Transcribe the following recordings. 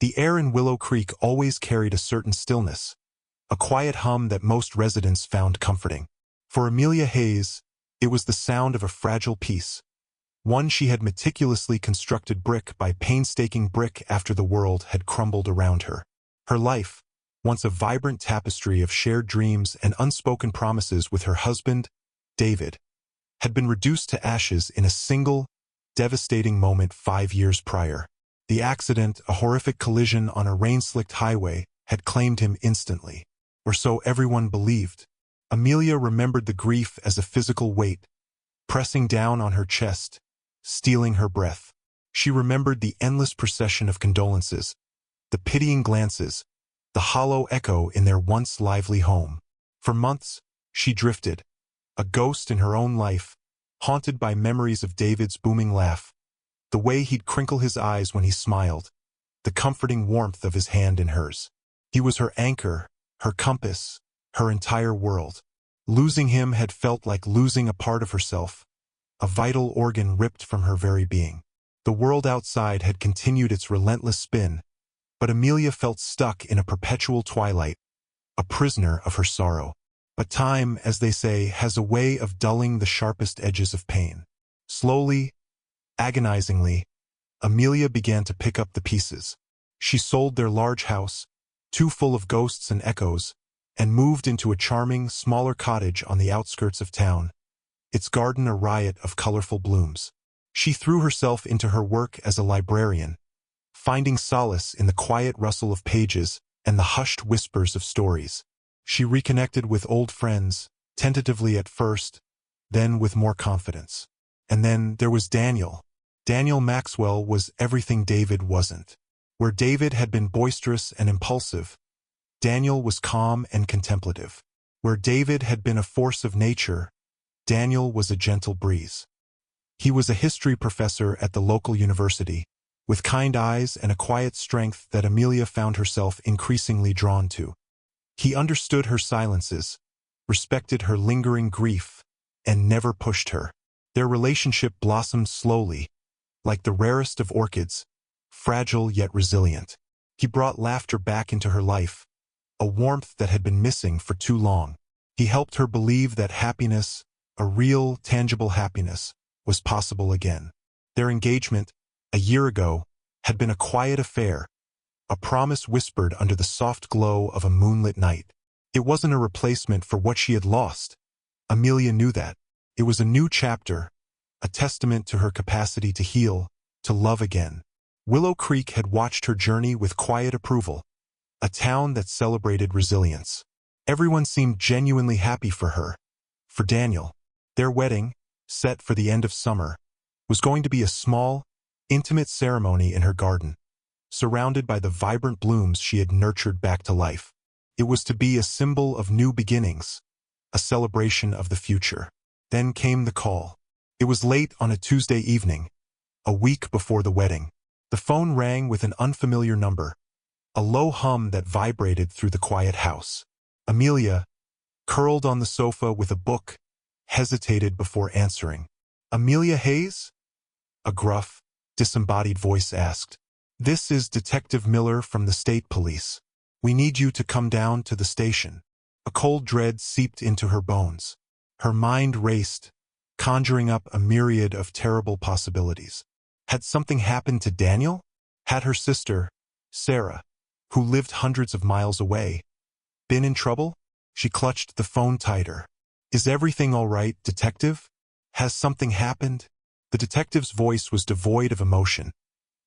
The air in Willow Creek always carried a certain stillness, a quiet hum that most residents found comforting. For Amelia Hayes, it was the sound of a fragile piece, one she had meticulously constructed brick by painstaking brick after the world had crumbled around her. Her life, once a vibrant tapestry of shared dreams and unspoken promises with her husband, David, had been reduced to ashes in a single, devastating moment 5 years prior. The accident, a horrific collision on a rain-slicked highway, had claimed him instantly, or so everyone believed. Amelia remembered the grief as a physical weight, pressing down on her chest, stealing her breath. She remembered the endless procession of condolences, the pitying glances, the hollow echo in their once lively home. For months, she drifted, a ghost in her own life, haunted by memories of David's booming laugh, the way he'd crinkle his eyes when he smiled, the comforting warmth of his hand in hers. He was her anchor, her compass, her entire world. Losing him had felt like losing a part of herself, a vital organ ripped from her very being. The world outside had continued its relentless spin, but Amelia felt stuck in a perpetual twilight, a prisoner of her sorrow. But time, as they say, has a way of dulling the sharpest edges of pain. Slowly, agonizingly, Amelia began to pick up the pieces. She sold their large house, too full of ghosts and echoes, and moved into a charming, smaller cottage on the outskirts of town, its garden a riot of colorful blooms. She threw herself into her work as a librarian, finding solace in the quiet rustle of pages and the hushed whispers of stories. She reconnected with old friends, tentatively at first, then with more confidence. And then there was Daniel. Daniel Maxwell was everything David wasn't. Where David had been boisterous and impulsive, Daniel was calm and contemplative. Where David had been a force of nature, Daniel was a gentle breeze. He was a history professor at the local university, with kind eyes and a quiet strength that Amelia found herself increasingly drawn to. He understood her silences, respected her lingering grief, and never pushed her. Their relationship blossomed slowly, like the rarest of orchids, fragile yet resilient. He brought laughter back into her life, a warmth that had been missing for too long. He helped her believe that happiness, a real, tangible happiness, was possible again. Their engagement, a year ago, had been a quiet affair, a promise whispered under the soft glow of a moonlit night. It wasn't a replacement for what she had lost. Amelia knew that. It was a new chapter, a testament to her capacity to heal, to love again. Willow Creek had watched her journey with quiet approval, a town that celebrated resilience. Everyone seemed genuinely happy for her. For Daniel, their wedding, set for the end of summer, was going to be a small, intimate ceremony in her garden, surrounded by the vibrant blooms she had nurtured back to life. It was to be a symbol of new beginnings, a celebration of the future. Then came the call. It was late on a Tuesday evening, a week before the wedding. The phone rang with an unfamiliar number, a low hum that vibrated through the quiet house. Amelia, curled on the sofa with a book, hesitated before answering. "Amelia Hayes?" a gruff, disembodied voice asked. "This is Detective Miller from the State Police. We need you to come down to the station." A cold dread seeped into her bones. Her mind raced, conjuring up a myriad of terrible possibilities. Had something happened to Daniel? Had her sister, Sarah, who lived hundreds of miles away, been in trouble? She clutched the phone tighter. "Is everything all right, Detective? Has something happened?" The detective's voice was devoid of emotion,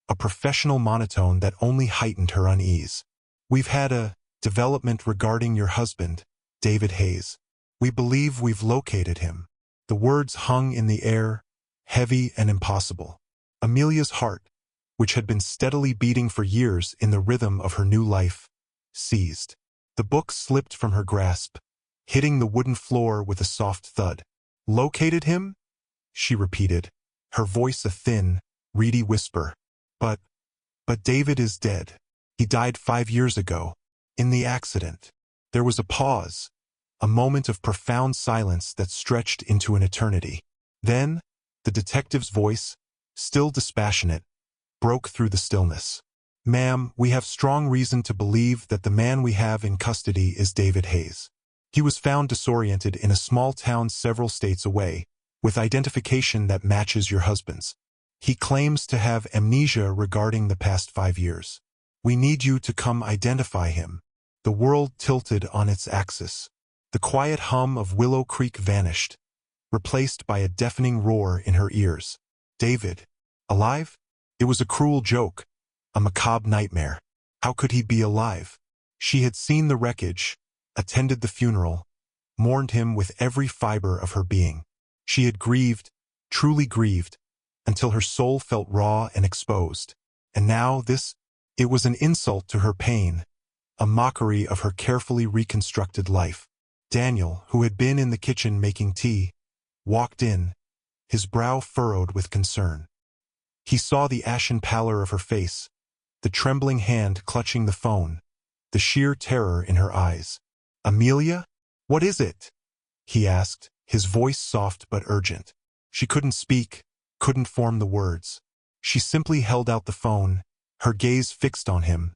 a professional monotone that only heightened her unease. "We've had a development regarding your husband, David Hayes. We believe we've located him." The words hung in the air, heavy and impossible. Amelia's heart, which had been steadily beating for years in the rhythm of her new life, seized. The book slipped from her grasp, hitting the wooden floor with a soft thud. "Located him?" she repeated, her voice a thin, reedy whisper. But David is dead. He died 5 years ago, in the accident." There was a pause, a moment of profound silence that stretched into an eternity. Then, the detective's voice, still dispassionate, broke through the stillness. "Ma'am, we have strong reason to believe that the man we have in custody is David Hayes. He was found disoriented in a small town several states away, with identification that matches your husband's. He claims to have amnesia regarding the past 5 years. We need you to come identify him." The world tilted on its axis. The quiet hum of Willow Creek vanished, replaced by a deafening roar in her ears. David, alive? It was a cruel joke, a macabre nightmare. How could he be alive? She had seen the wreckage, attended the funeral, mourned him with every fiber of her being. She had grieved, truly grieved, until her soul felt raw and exposed. And now this, it was an insult to her pain, a mockery of her carefully reconstructed life. Daniel, who had been in the kitchen making tea, walked in, his brow furrowed with concern. He saw the ashen pallor of her face, the trembling hand clutching the phone, the sheer terror in her eyes. "Amelia? What is it?" he asked, his voice soft but urgent. She couldn't speak, couldn't form the words. She simply held out the phone, her gaze fixed on him,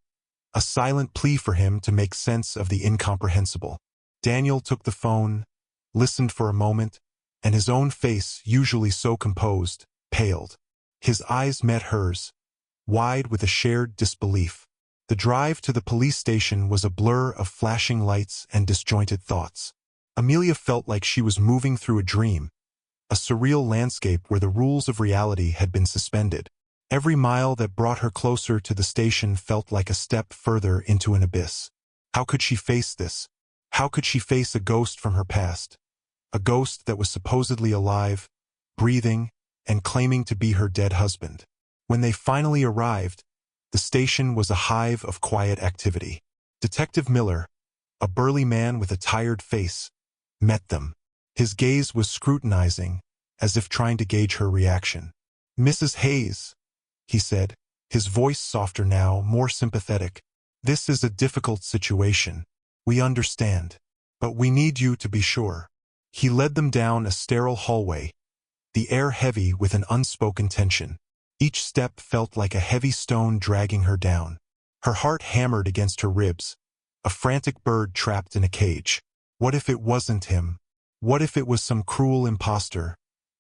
a silent plea for him to make sense of the incomprehensible. Daniel took the phone, listened for a moment, and his own face, usually so composed, paled. His eyes met hers, wide with a shared disbelief. The drive to the police station was a blur of flashing lights and disjointed thoughts. Amelia felt like she was moving through a dream, a surreal landscape where the rules of reality had been suspended. Every mile that brought her closer to the station felt like a step further into an abyss. How could she face this? How could she face a ghost from her past? A ghost that was supposedly alive, breathing, and claiming to be her dead husband. When they finally arrived, the station was a hive of quiet activity. Detective Miller, a burly man with a tired face, met them. His gaze was scrutinizing, as if trying to gauge her reaction. "Mrs. Hayes," he said, his voice softer now, more sympathetic. "This is a difficult situation. We understand. But we need you to be sure." He led them down a sterile hallway, the air heavy with an unspoken tension. Each step felt like a heavy stone dragging her down. Her heart hammered against her ribs, a frantic bird trapped in a cage. What if it wasn't him? What if it was some cruel imposter,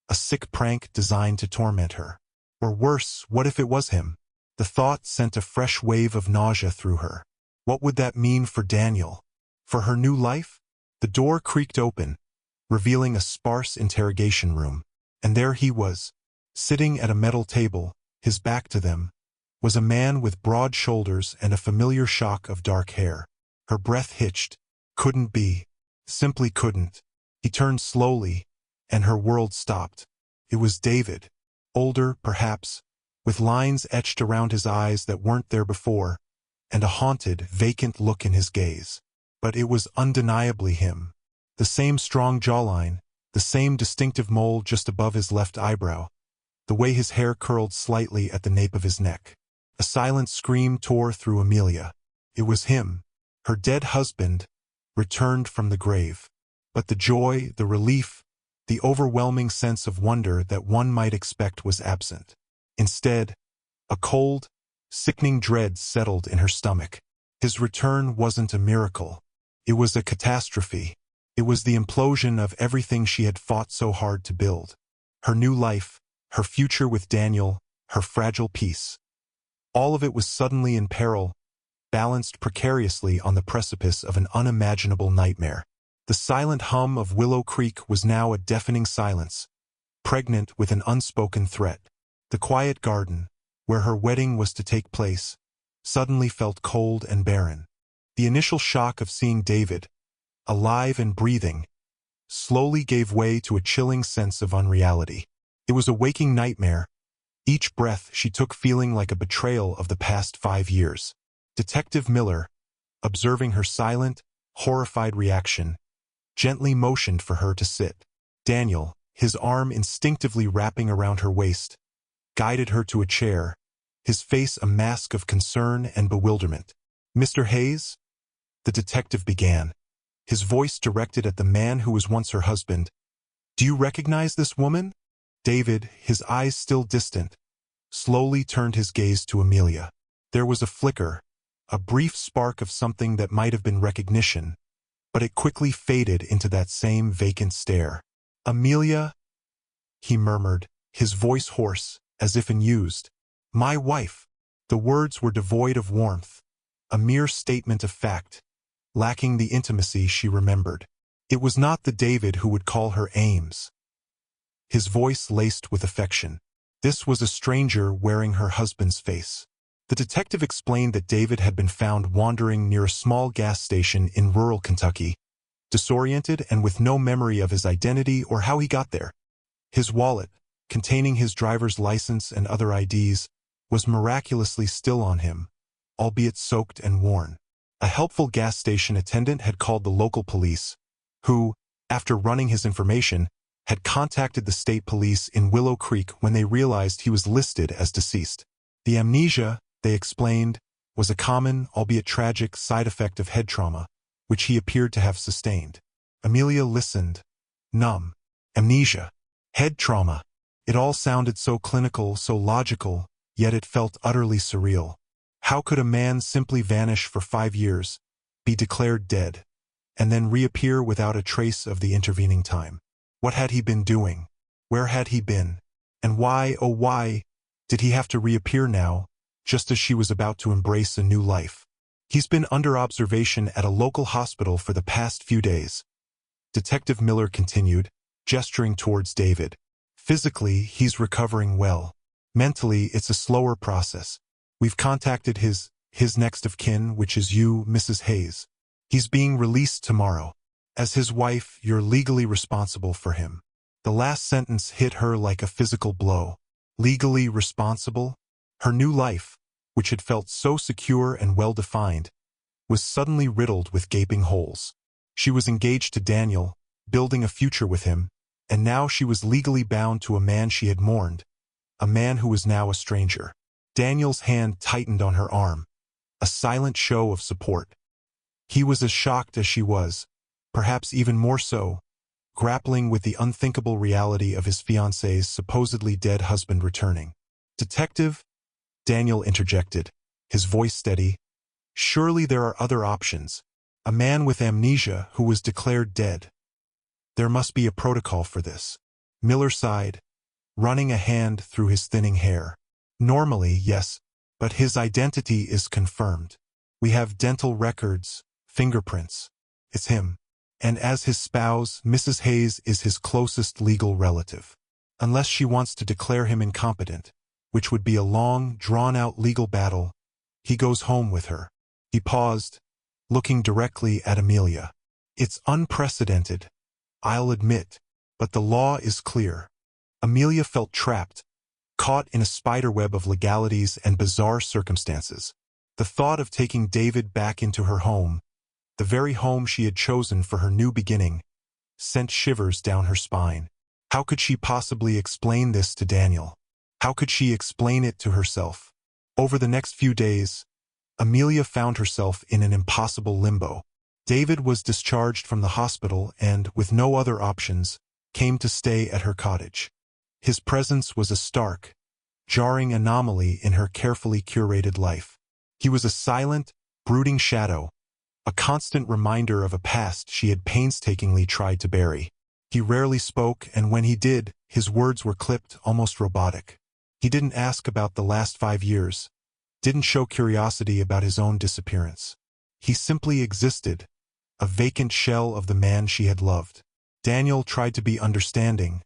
a sick prank designed to torment her? Or worse, what if it was him? The thought sent a fresh wave of nausea through her. What would that mean for Daniel? For her new life? The door creaked open, revealing a sparse interrogation room. And there he was, sitting at a metal table, his back to them, was a man with broad shoulders and a familiar shock of dark hair. Her breath hitched. Couldn't be. Simply couldn't. He turned slowly, and her world stopped. It was David, older, perhaps, with lines etched around his eyes that weren't there before, and a haunted, vacant look in his gaze. But it was undeniably him. The same strong jawline, the same distinctive mole just above his left eyebrow, the way his hair curled slightly at the nape of his neck. A silent scream tore through Amelia. It was him, her dead husband, returned from the grave. But the joy, the relief, the overwhelming sense of wonder that one might expect was absent. Instead, a cold, sickening dread settled in her stomach. His return wasn't a miracle. It was a catastrophe. It was the implosion of everything she had fought so hard to build. Her new life, her future with Daniel, her fragile peace. All of it was suddenly in peril, balanced precariously on the precipice of an unimaginable nightmare. The silent hum of Willow Creek was now a deafening silence, pregnant with an unspoken threat. The quiet garden, where her wedding was to take place, suddenly felt cold and barren. The initial shock of seeing David, alive and breathing, slowly gave way to a chilling sense of unreality. It was a waking nightmare, each breath she took feeling like a betrayal of the past 5 years. Detective Miller, observing her silent, horrified reaction, gently motioned for her to sit. Daniel, his arm instinctively wrapping around her waist, guided her to a chair, his face a mask of concern and bewilderment. "Mr. Hayes?" the detective began, his voice directed at the man who was once her husband. "Do you recognize this woman?" David, his eyes still distant, slowly turned his gaze to Amelia. There was a flicker, a brief spark of something that might have been recognition, but it quickly faded into that same vacant stare. "Amelia," he murmured, his voice hoarse, as if unused. "My wife." The words were devoid of warmth, a mere statement of fact, lacking the intimacy she remembered. It was not the David who would call her Ames. His voice laced with affection. This was a stranger wearing her husband's face. The detective explained that David had been found wandering near a small gas station in rural Kentucky, disoriented and with no memory of his identity or how he got there. His wallet, containing his driver's license and other IDs, was miraculously still on him, albeit soaked and worn. A helpful gas station attendant had called the local police, who, after running his information, had contacted the state police in Willow Creek when they realized he was listed as deceased. The amnesia, they explained, was a common, albeit tragic, side effect of head trauma, which he appeared to have sustained. Amelia listened, numb. Amnesia. Head trauma. It all sounded so clinical, so logical, yet it felt utterly surreal. How could a man simply vanish for 5 years, be declared dead, and then reappear without a trace of the intervening time? What had he been doing? Where had he been? And why, oh why, did he have to reappear now, just as she was about to embrace a new life? He's been under observation at a local hospital for the past few days. Detective Miller continued, gesturing towards David. Physically, he's recovering well. Mentally, it's a slower process. We've contacted his next of kin, which is you, Mrs. Hayes. He's being released tomorrow. As his wife, you're legally responsible for him. The last sentence hit her like a physical blow. Legally responsible? Her new life, which had felt so secure and well-defined, was suddenly riddled with gaping holes. She was engaged to Daniel, building a future with him, and now she was legally bound to a man she had mourned, a man who was now a stranger. Daniel's hand tightened on her arm, a silent show of support. He was as shocked as she was, perhaps even more so, grappling with the unthinkable reality of his fiancée's supposedly dead husband returning. "Detective," Daniel interjected, his voice steady, "surely there are other options. A man with amnesia who was declared dead. There must be a protocol for this." Miller sighed, running a hand through his thinning hair. "Normally, yes, but his identity is confirmed. We have dental records, fingerprints. It's him. And as his spouse, Mrs. Hayes is his closest legal relative. Unless she wants to declare him incompetent, which would be a long, drawn-out legal battle, he goes home with her." He paused, looking directly at Amelia. "It's unprecedented, I'll admit, but the law is clear." Amelia felt trapped, caught in a spiderweb of legalities and bizarre circumstances. The thought of taking David back into her home, the very home she had chosen for her new beginning, sent shivers down her spine. How could she possibly explain this to Daniel? How could she explain it to herself? Over the next few days, Amelia found herself in an impossible limbo. David was discharged from the hospital and, with no other options, came to stay at her cottage. His presence was a stark, jarring anomaly in her carefully curated life. He was a silent, brooding shadow, a constant reminder of a past she had painstakingly tried to bury. He rarely spoke, and when he did, his words were clipped, almost robotic. He didn't ask about the last 5 years, didn't show curiosity about his own disappearance. He simply existed, a vacant shell of the man she had loved. Daniel tried to be understanding,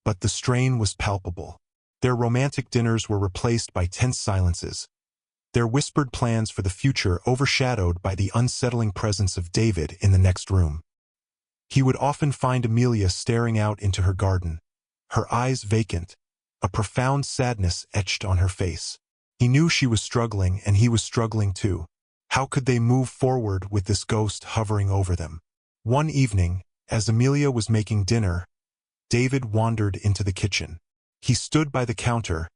but the strain was palpable. Their romantic dinners were replaced by tense silences, their whispered plans for the future overshadowed by the unsettling presence of David in the next room. He would often find Amelia staring out into her garden, her eyes vacant, a profound sadness etched on her face. He knew she was struggling, and he was struggling too. How could they move forward with this ghost hovering over them? One evening, as Amelia was making dinner, David wandered into the kitchen. He stood by the counter,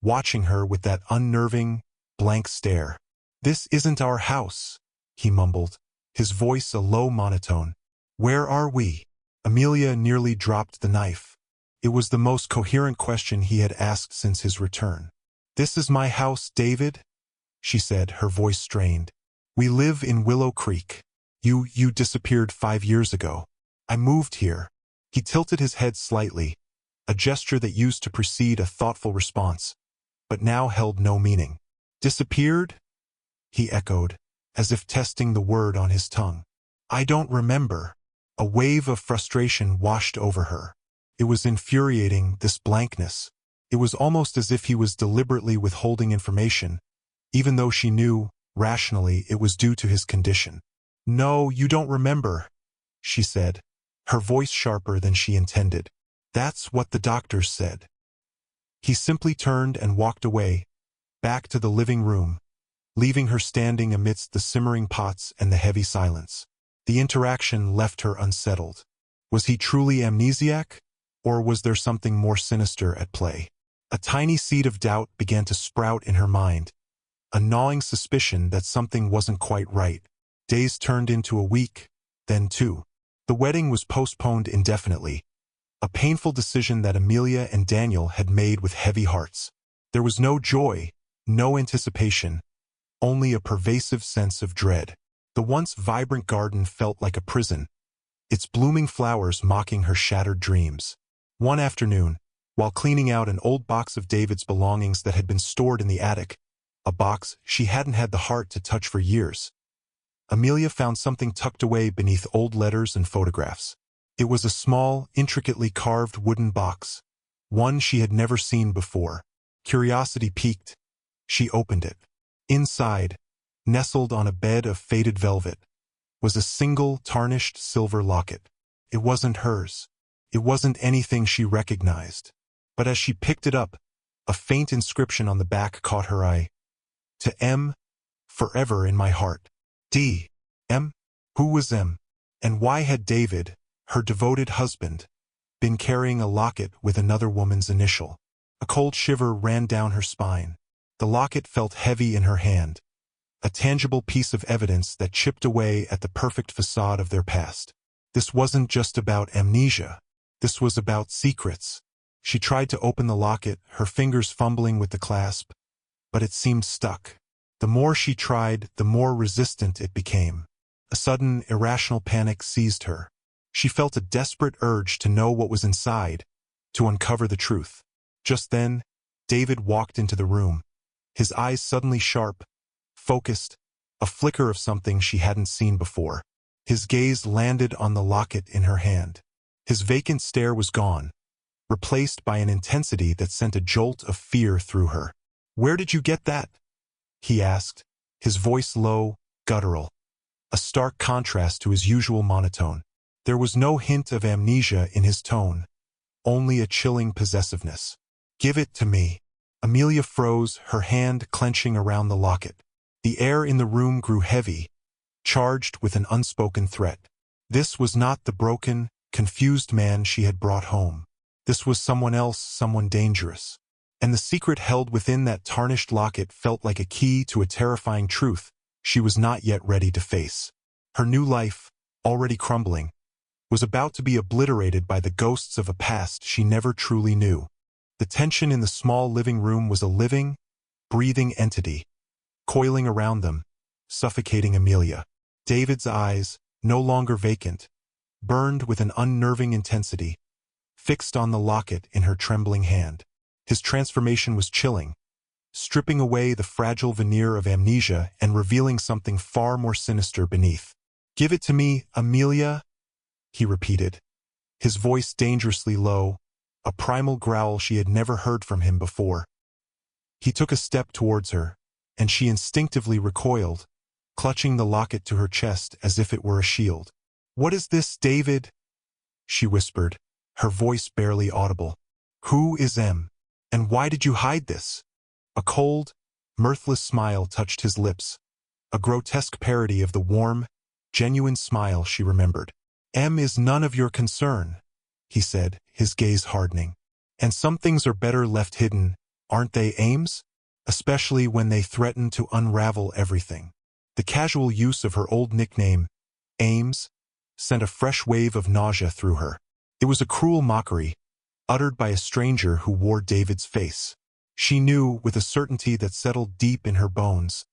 watching her with that unnerving, blank stare. "This isn't our house," he mumbled, his voice a low monotone. "Where are we?" Amelia nearly dropped the knife. It was the most coherent question he had asked since his return. "This is my house, David," she said, her voice strained. We live in Willow Creek. You disappeared 5 years ago. I moved here. He tilted his head slightly, a gesture that used to precede a thoughtful response, but now held no meaning. Disappeared? He echoed, as if testing the word on his tongue. I don't remember. A wave of frustration washed over her. It was infuriating, this blankness. It was almost as if he was deliberately withholding information, even though she knew, rationally, it was due to his condition. No, you don't remember, she said, her voice sharper than she intended. That's what the doctors said. He simply turned and walked away, back to the living room, leaving her standing amidst the simmering pots and the heavy silence. The interaction left her unsettled. Was he truly amnesiac, or was there something more sinister at play? A tiny seed of doubt began to sprout in her mind, a gnawing suspicion that something wasn't quite right. Days turned into a week, then 2. The wedding was postponed indefinitely, a painful decision that Amelia and Daniel had made with heavy hearts. There was no joy, no anticipation, only a pervasive sense of dread. The once vibrant garden felt like a prison, its blooming flowers mocking her shattered dreams. One afternoon, while cleaning out an old box of David's belongings that had been stored in the attic, a box she hadn't had the heart to touch for years, Amelia found something tucked away beneath old letters and photographs. It was a small, intricately carved wooden box, one she had never seen before. Curiosity piqued. She opened it. Inside, nestled on a bed of faded velvet, was a single, tarnished silver locket. It wasn't hers. It wasn't anything she recognized. But as she picked it up, a faint inscription on the back caught her eye. To M, forever in my heart. D. M? Who was M? And why had David, her devoted husband, been carrying a locket with another woman's initial? A cold shiver ran down her spine. The locket felt heavy in her hand, a tangible piece of evidence that chipped away at the perfect facade of their past. This wasn't just about amnesia. This was about secrets. She tried to open the locket, her fingers fumbling with the clasp, but it seemed stuck. The more she tried, the more resistant it became. A sudden, irrational panic seized her. She felt a desperate urge to know what was inside, to uncover the truth. Just then, David walked into the room, his eyes suddenly sharp, focused, a flicker of something she hadn't seen before. His gaze landed on the locket in her hand. His vacant stare was gone, replaced by an intensity that sent a jolt of fear through her. "Where did you get that?" he asked, his voice low, guttural, a stark contrast to his usual monotone. There was no hint of amnesia in his tone, only a chilling possessiveness. "Give it to me." Amelia froze, her hand clenching around the locket. The air in the room grew heavy, charged with an unspoken threat. This was not the broken, confused man she had brought home. This was someone else, someone dangerous. And the secret held within that tarnished locket felt like a key to a terrifying truth she was not yet ready to face. Her new life, already crumbling, was about to be obliterated by the ghosts of a past she never truly knew. The tension in the small living room was a living, breathing entity, coiling around them, suffocating Amelia. David's eyes, no longer vacant, burned with an unnerving intensity, fixed on the locket in her trembling hand. His transformation was chilling, stripping away the fragile veneer of amnesia and revealing something far more sinister beneath. "Give it to me, Amelia," he repeated, his voice dangerously low, a primal growl she had never heard from him before. He took a step towards her, and she instinctively recoiled, clutching the locket to her chest as if it were a shield. "What is this, David?" she whispered, her voice barely audible. "Who is M? And why did you hide this?" A cold, mirthless smile touched his lips, a grotesque parody of the warm, genuine smile she remembered. "M is none of your concern," he said, his gaze hardening. "And some things are better left hidden, aren't they, Ames? Especially when they threaten to unravel everything." The casual use of her old nickname, Ames, sent a fresh wave of nausea through her. It was a cruel mockery, uttered by a stranger who wore David's face. She knew, with a certainty that settled deep in her bones,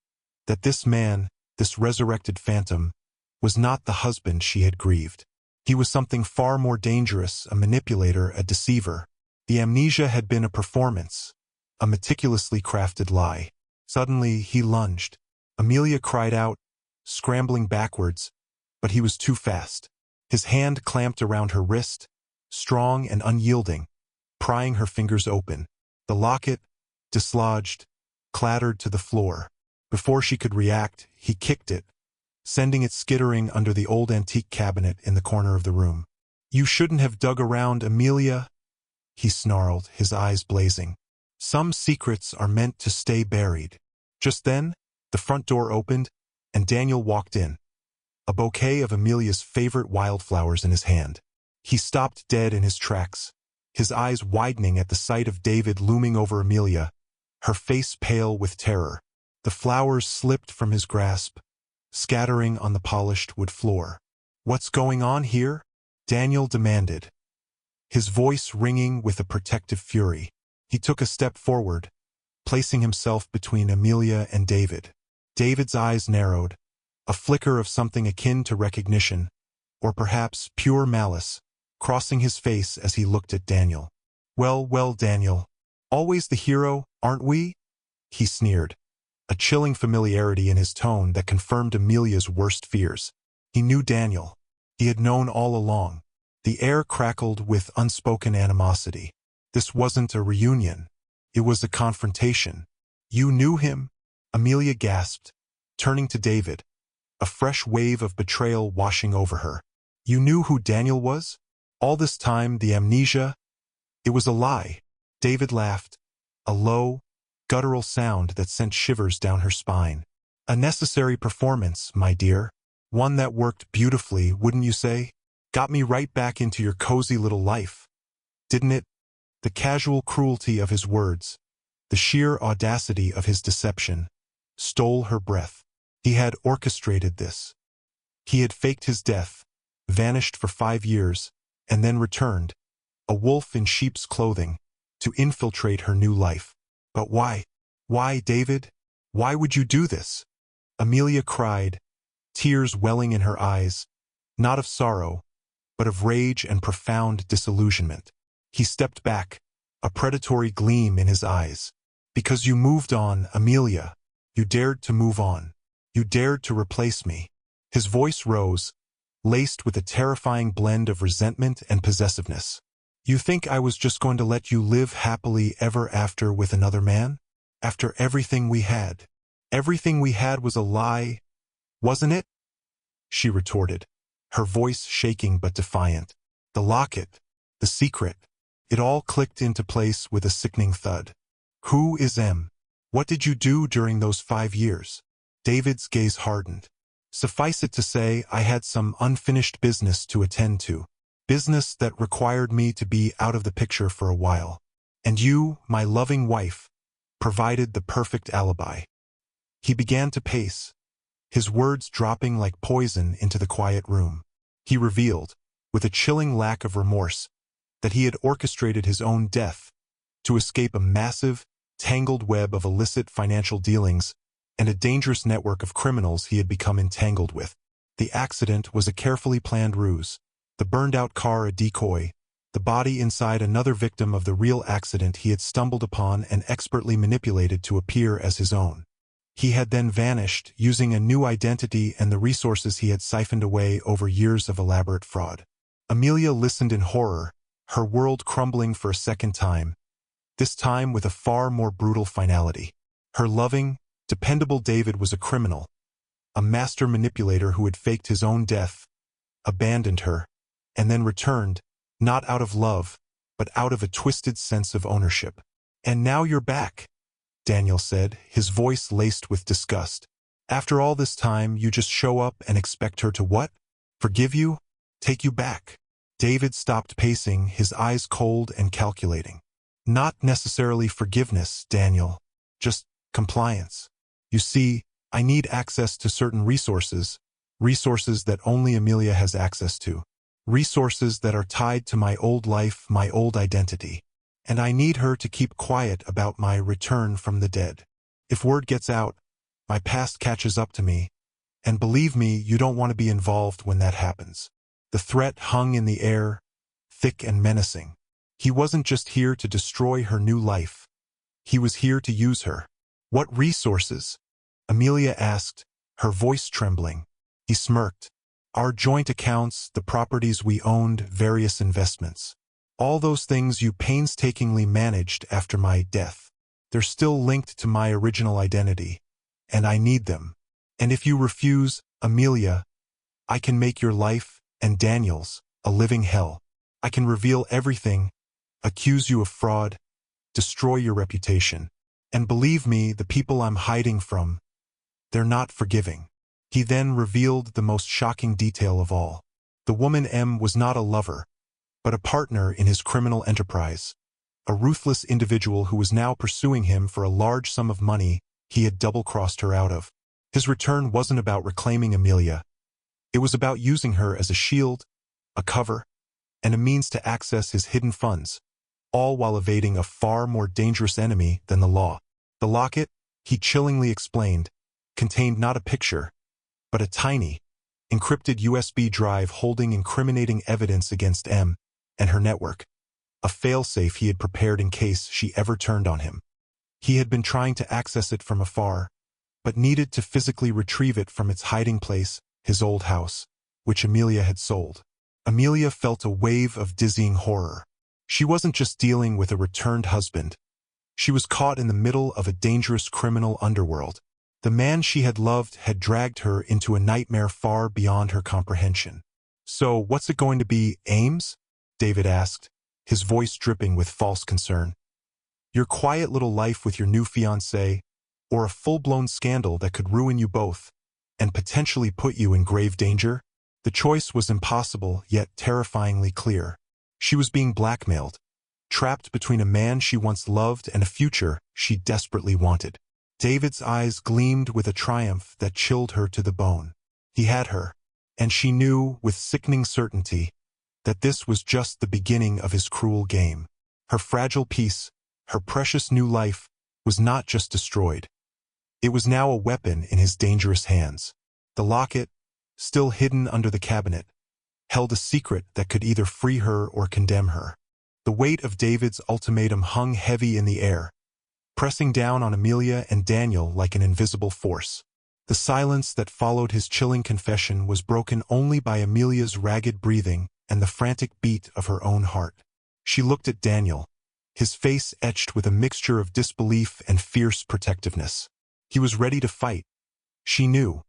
that this man, this resurrected phantom, was not the husband she had grieved. He was something far more dangerous, a manipulator, a deceiver. The amnesia had been a performance, a meticulously crafted lie. Suddenly, he lunged. Amelia cried out, scrambling backwards, but he was too fast. His hand clamped around her wrist, strong and unyielding, prying her fingers open. The locket, dislodged, clattered to the floor. Before she could react, he kicked it, sending it skittering under the old antique cabinet in the corner of the room. "You shouldn't have dug around, Amelia," he snarled, his eyes blazing. "Some secrets are meant to stay buried." Just then, the front door opened, and Daniel walked in, a bouquet of Amelia's favorite wildflowers in his hand. He stopped dead in his tracks, his eyes widening at the sight of David looming over Amelia, her face pale with terror. The flowers slipped from his grasp, scattering on the polished wood floor. "What's going on here?" Daniel demanded, his voice ringing with a protective fury. He took a step forward, placing himself between Amelia and David. David's eyes narrowed, a flicker of something akin to recognition, or perhaps pure malice, crossing his face as he looked at Daniel. Well, Daniel. Always the hero, aren't we?" he sneered, a chilling familiarity in his tone that confirmed Amelia's worst fears. He knew Daniel. He had known all along. The air crackled with unspoken animosity. This wasn't a reunion. It was a confrontation. "You knew him?" Amelia gasped, turning to David, a fresh wave of betrayal washing over her. "You knew who Daniel was? All this time, the amnesia? It was a lie." David laughed, a low, guttural sound that sent shivers down her spine. "A necessary performance, my dear. One that worked beautifully, wouldn't you say? Got me right back into your cozy little life. Didn't it?" The casual cruelty of his words, the sheer audacity of his deception, stole her breath. He had orchestrated this. He had faked his death, vanished for 5 years, and then returned, a wolf in sheep's clothing, to infiltrate her new life. But why? Why, David? Why would you do this? Amelia cried, tears welling in her eyes, not of sorrow, but of rage and profound disillusionment. He stepped back, a predatory gleam in his eyes. "Because you moved on, Amelia. You dared to move on. You dared to replace me." His voice rose, laced with a terrifying blend of resentment and possessiveness. "You think I was just going to let you live happily ever after with another man? After everything we had? Everything we had was a lie, wasn't it?" she retorted, her voice shaking but defiant. The locket, the secret, it all clicked into place with a sickening thud. "Who is M? What did you do during those 5 years?" David's gaze hardened. "Suffice it to say, I had some unfinished business to attend to. Business that required me to be out of the picture for a while. And you, my loving wife, provided the perfect alibi." He began to pace, his words dropping like poison into the quiet room. He revealed, with a chilling lack of remorse, that he had orchestrated his own death to escape a massive, tangled web of illicit financial dealings and a dangerous network of criminals he had become entangled with. The accident was a carefully planned ruse, the burned-out car a decoy, the body inside another victim of the real accident he had stumbled upon and expertly manipulated to appear as his own. He had then vanished, using a new identity and the resources he had siphoned away over years of elaborate fraud. Amelia listened in horror, her world crumbling for a second time, this time with a far more brutal finality. Her loving, dependable David was a criminal, a master manipulator who had faked his own death, abandoned her, and then returned, not out of love, but out of a twisted sense of ownership. "And now you're back," Daniel said, his voice laced with disgust. "After all this time, you just show up and expect her to what? Forgive you? Take you back?" David stopped pacing, his eyes cold and calculating. "Not necessarily forgiveness, Daniel. Just compliance. You see, I need access to certain resources that only Amelia has access to. Resources that are tied to my old life, my old identity. And I need her to keep quiet about my return from the dead. If word gets out, My past catches up to me, and believe me, you don't want to be involved when that happens. The threat hung in the air, thick and menacing. He wasn't just here to destroy her new life. He was here to use her. What resources? Amelia asked, her voice trembling. He smirked. Our joint accounts, the properties we owned, various investments. All those things you painstakingly managed after my death. They're still linked to my original identity, and I need them. And if you refuse, Amelia, I can make your life, and Daniel's, a living hell. I can reveal everything, accuse you of fraud, destroy your reputation. And believe me, the people I'm hiding from, they're not forgiving. He then revealed the most shocking detail of all. The woman M was not a lover, but a partner in his criminal enterprise. A ruthless individual who was now pursuing him for a large sum of money he had double-crossed her out of. His return wasn't about reclaiming Amelia. It was about using her as a shield, a cover, and a means to access his hidden funds, all while evading a far more dangerous enemy than the law. The locket, he chillingly explained, contained not a picture, but a tiny, encrypted USB drive holding incriminating evidence against M and her network, a failsafe he had prepared in case she ever turned on him. He had been trying to access it from afar, but needed to physically retrieve it from its hiding place, his old house, which Amelia had sold. Amelia felt a wave of dizzying horror. She wasn't just dealing with a returned husband. She was caught in the middle of a dangerous criminal underworld. The man she had loved had dragged her into a nightmare far beyond her comprehension. So, what's it going to be, Ames? David asked, his voice dripping with false concern. Your quiet little life with your new fiancé, or a full-blown scandal that could ruin you both, and potentially put you in grave danger? The choice was impossible, yet terrifyingly clear. She was being blackmailed, trapped between a man she once loved and a future she desperately wanted. David's eyes gleamed with a triumph that chilled her to the bone. He had her, and she knew with sickening certainty that this was just the beginning of his cruel game. Her fragile peace, her precious new life, was not just destroyed. It was now a weapon in his dangerous hands. The locket, still hidden under the cabinet, held a secret that could either free her or condemn her. The weight of David's ultimatum hung heavy in the air, pressing down on Amelia and Daniel like an invisible force. The silence that followed his chilling confession was broken only by Amelia's ragged breathing and the frantic beat of her own heart. She looked at Daniel, his face etched with a mixture of disbelief and fierce protectiveness. He was ready to fight, she knew,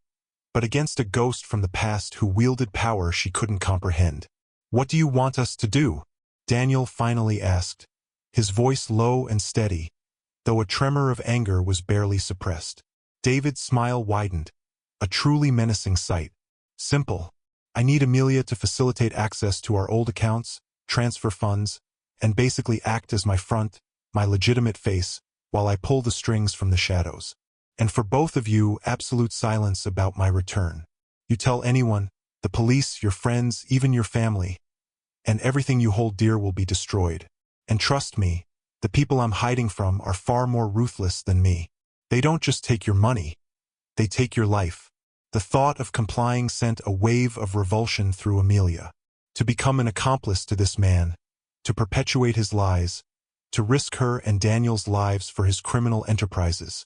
but against a ghost from the past who wielded power she couldn't comprehend. What do you want us to do? Daniel finally asked, his voice low and steady, though a tremor of anger was barely suppressed. David's smile widened, a truly menacing sight. Simple. I need Amelia to facilitate access to our old accounts, transfer funds, and basically act as my front, my legitimate face, while I pull the strings from the shadows. And for both of you, absolute silence about my return. You tell anyone, the police, your friends, even your family, and everything you hold dear will be destroyed. And trust me, the people I'm hiding from are far more ruthless than me. They don't just take your money, they take your life. The thought of complying sent a wave of revulsion through Amelia. To become an accomplice to this man, to perpetuate his lies, to risk her and Daniel's lives for his criminal enterprises.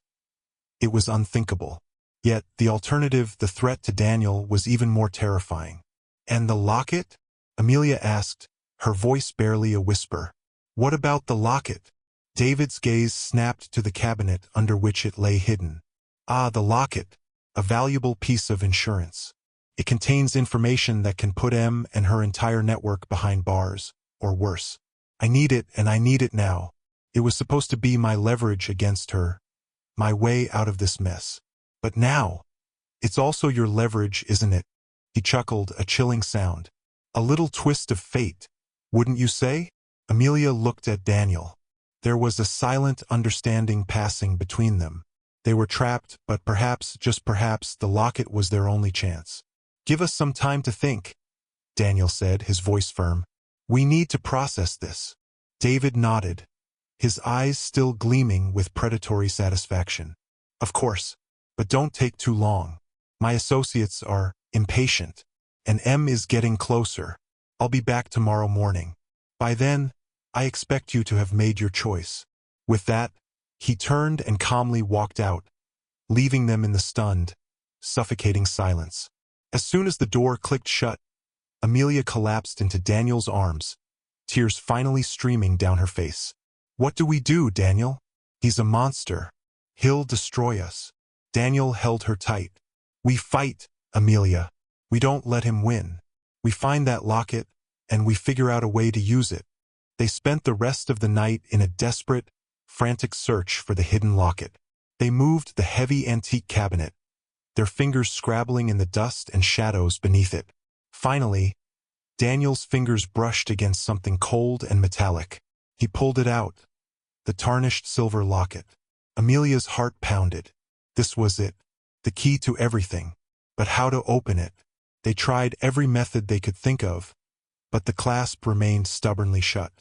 It was unthinkable. Yet, the alternative, the threat to Daniel, was even more terrifying. And the locket? Amelia asked, her voice barely a whisper. What about the locket? David's gaze snapped to the cabinet under which it lay hidden. Ah, the locket, a valuable piece of insurance. It contains information that can put M and her entire network behind bars, or worse. I need it, and I need it now. It was supposed to be my leverage against her, my way out of this mess. But now, it's also your leverage, isn't it? He chuckled, a chilling sound. A little twist of fate, wouldn't you say? Amelia looked at Daniel. There was a silent understanding passing between them. They were trapped, but perhaps, just perhaps, the locket was their only chance. Give us some time to think, Daniel said, his voice firm. We need to process this. David nodded, his eyes still gleaming with predatory satisfaction. Of course. But don't take too long. My associates are impatient, and M is getting closer. I'll be back tomorrow morning. By then, I expect you to have made your choice." With that, he turned and calmly walked out, leaving them in the stunned, suffocating silence. As soon as the door clicked shut, Amelia collapsed into Daniel's arms, tears finally streaming down her face. "What do we do, Daniel? He's a monster. He'll destroy us." Daniel held her tight. "We fight, Amelia. We don't let him win. We find that locket, and we figure out a way to use it." They spent the rest of the night in a desperate, frantic search for the hidden locket. They moved the heavy antique cabinet, their fingers scrabbling in the dust and shadows beneath it. Finally, Daniel's fingers brushed against something cold and metallic. He pulled it out, the tarnished silver locket. Amelia's heart pounded. This was it, the key to everything. But how to open it? They tried every method they could think of, but the clasp remained stubbornly shut.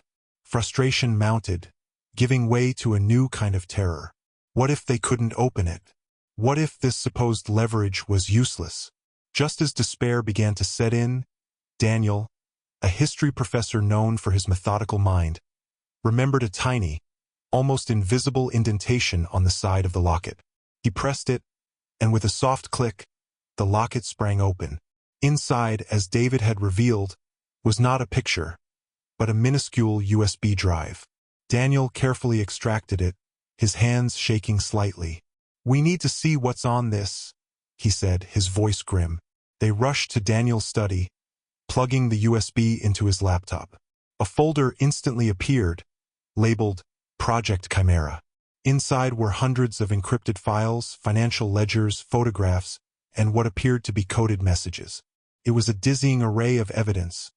Frustration mounted, giving way to a new kind of terror. What if they couldn't open it? What if this supposed leverage was useless? Just as despair began to set in, Daniel, a history professor known for his methodical mind, remembered a tiny, almost invisible indentation on the side of the locket. He pressed it, and with a soft click, the locket sprang open. Inside, as David had revealed, was not a picture, but a minuscule USB drive. Daniel carefully extracted it, his hands shaking slightly. "We need to see what's on this," he said, his voice grim. They rushed to Daniel's study, plugging the USB into his laptop. A folder instantly appeared, labeled Project Chimera. Inside were hundreds of encrypted files, financial ledgers, photographs, and what appeared to be coded messages. It was a dizzying array of evidence,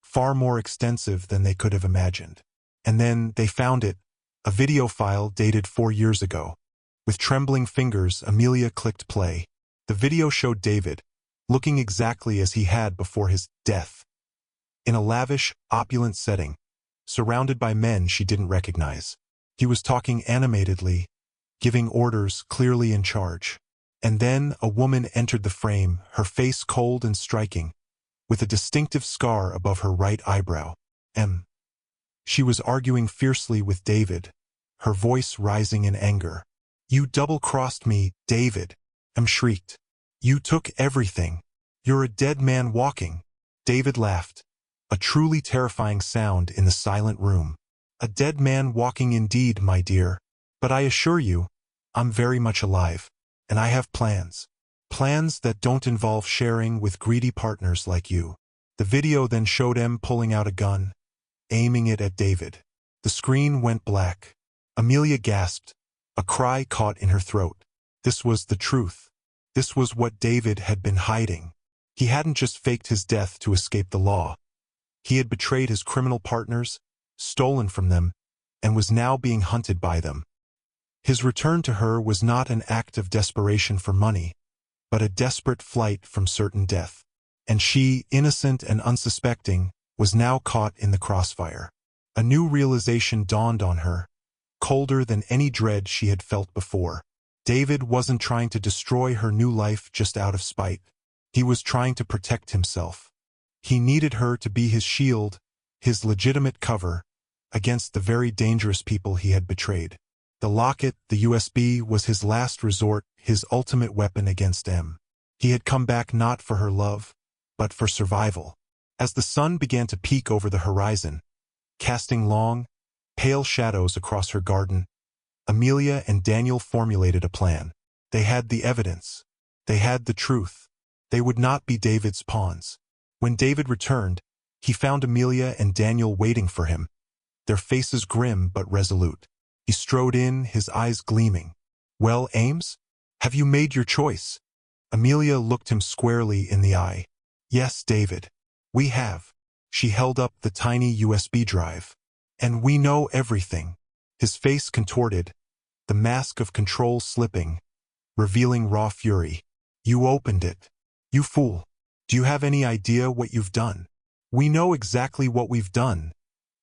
far more extensive than they could have imagined. And then they found it, a video file dated 4 years ago. With trembling fingers, Amelia clicked play. The video showed David, looking exactly as he had before his death, in a lavish, opulent setting, surrounded by men she didn't recognize. He was talking animatedly, giving orders, clearly in charge. And then a woman entered the frame, her face cold and striking, with a distinctive scar above her right eyebrow. She was arguing fiercely with David, her voice rising in anger. "You double-crossed me, David," shrieked. "You took everything. You're a dead man walking." David laughed, a truly terrifying sound in the silent room. "A dead man walking indeed, my dear. But I assure you, I'm very much alive, and I have plans. Plans that don't involve sharing with greedy partners like you." The video then showed M pulling out a gun, aiming it at David. The screen went black. Amelia gasped, a cry caught in her throat. This was the truth. This was what David had been hiding. He hadn't just faked his death to escape the law. He had betrayed his criminal partners, stolen from them, and was now being hunted by them. His return to her was not an act of desperation for money, but a desperate flight from certain death. And she, innocent and unsuspecting, was now caught in the crossfire. A new realization dawned on her, colder than any dread she had felt before. David wasn't trying to destroy her new life just out of spite. He was trying to protect himself. He needed her to be his shield, his legitimate cover, against the very dangerous people he had betrayed. The locket, the USB, was his last resort, his ultimate weapon against M. He had come back not for her love, but for survival. As the sun began to peek over the horizon, casting long, pale shadows across her garden, Amelia and Daniel formulated a plan. They had the evidence. They had the truth. They would not be David's pawns. When David returned, he found Amelia and Daniel waiting for him, their faces grim but resolute. He strode in, his eyes gleaming. "Well, Ames? Have you made your choice?" Amelia looked him squarely in the eye. "Yes, David. We have." She held up the tiny USB drive. "And we know everything." His face contorted, the mask of control slipping, revealing raw fury. "You opened it. You fool. Do you have any idea what you've done?" "We know exactly what we've done,"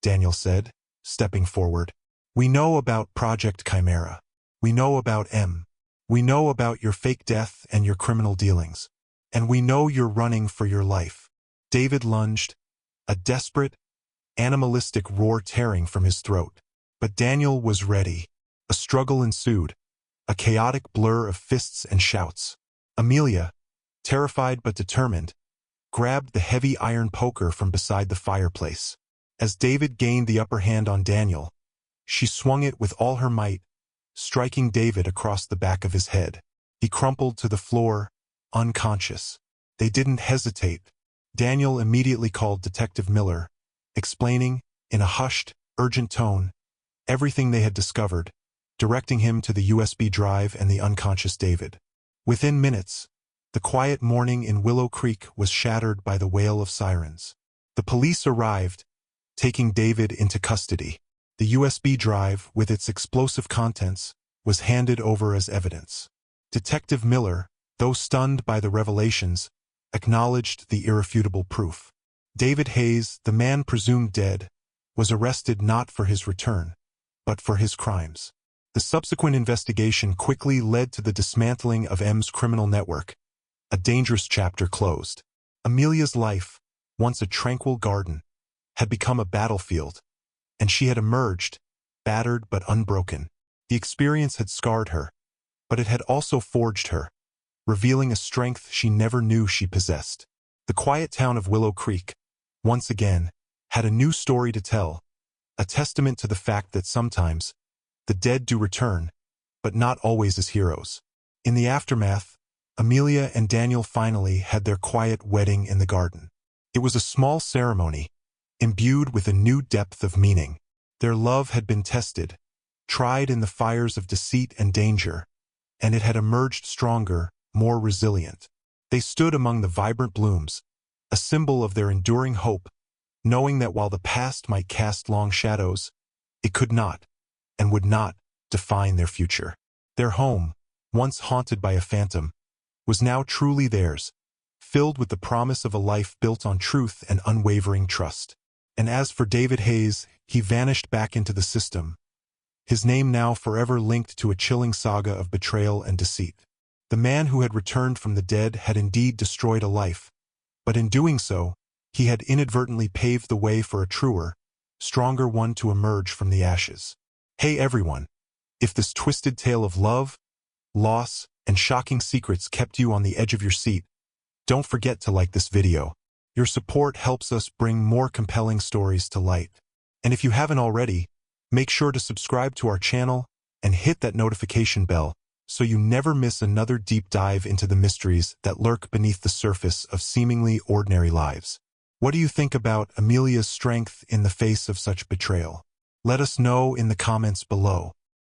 Daniel said, stepping forward. "We know about Project Chimera. We know about M. We know about your fake death and your criminal dealings. And we know you're running for your life." David lunged, a desperate, animalistic roar tearing from his throat. But Daniel was ready. A struggle ensued, a chaotic blur of fists and shouts. Amelia, terrified but determined, grabbed the heavy iron poker from beside the fireplace. As David gained the upper hand on Daniel, she swung it with all her might, striking David across the back of his head. He crumpled to the floor, unconscious. They didn't hesitate. Daniel immediately called Detective Miller, explaining, in a hushed, urgent tone, everything they had discovered, directing him to the USB drive and the unconscious David. Within minutes, the quiet morning in Willow Creek was shattered by the wail of sirens. The police arrived, taking David into custody. The USB drive, with its explosive contents, was handed over as evidence. Detective Miller, though stunned by the revelations, acknowledged the irrefutable proof. David Hayes, the man presumed dead, was arrested not for his return, but for his crimes. The subsequent investigation quickly led to the dismantling of M's criminal network. A dangerous chapter closed. Amelia's life, once a tranquil garden, had become a battlefield, and she had emerged, battered but unbroken. The experience had scarred her, but it had also forged her, revealing a strength she never knew she possessed. The quiet town of Willow Creek, once again, had a new story to tell, a testament to the fact that sometimes the dead do return, but not always as heroes. In the aftermath, Amelia and Daniel finally had their quiet wedding in the garden. It was a small ceremony, imbued with a new depth of meaning. Their love had been tested, tried in the fires of deceit and danger, and it had emerged stronger, more resilient. They stood among the vibrant blooms, a symbol of their enduring hope, knowing that while the past might cast long shadows, it could not, and would not, define their future. Their home, once haunted by a phantom, was now truly theirs, filled with the promise of a life built on truth and unwavering trust. And as for David Hayes, he vanished back into the system, his name now forever linked to a chilling saga of betrayal and deceit. The man who had returned from the dead had indeed destroyed a life, but in doing so, he had inadvertently paved the way for a truer, stronger one to emerge from the ashes. Hey everyone, if this twisted tale of love, loss, and shocking secrets kept you on the edge of your seat, don't forget to like this video. Your support helps us bring more compelling stories to light. And if you haven't already, make sure to subscribe to our channel and hit that notification bell so you never miss another deep dive into the mysteries that lurk beneath the surface of seemingly ordinary lives. What do you think about Amelia's strength in the face of such betrayal? Let us know in the comments below.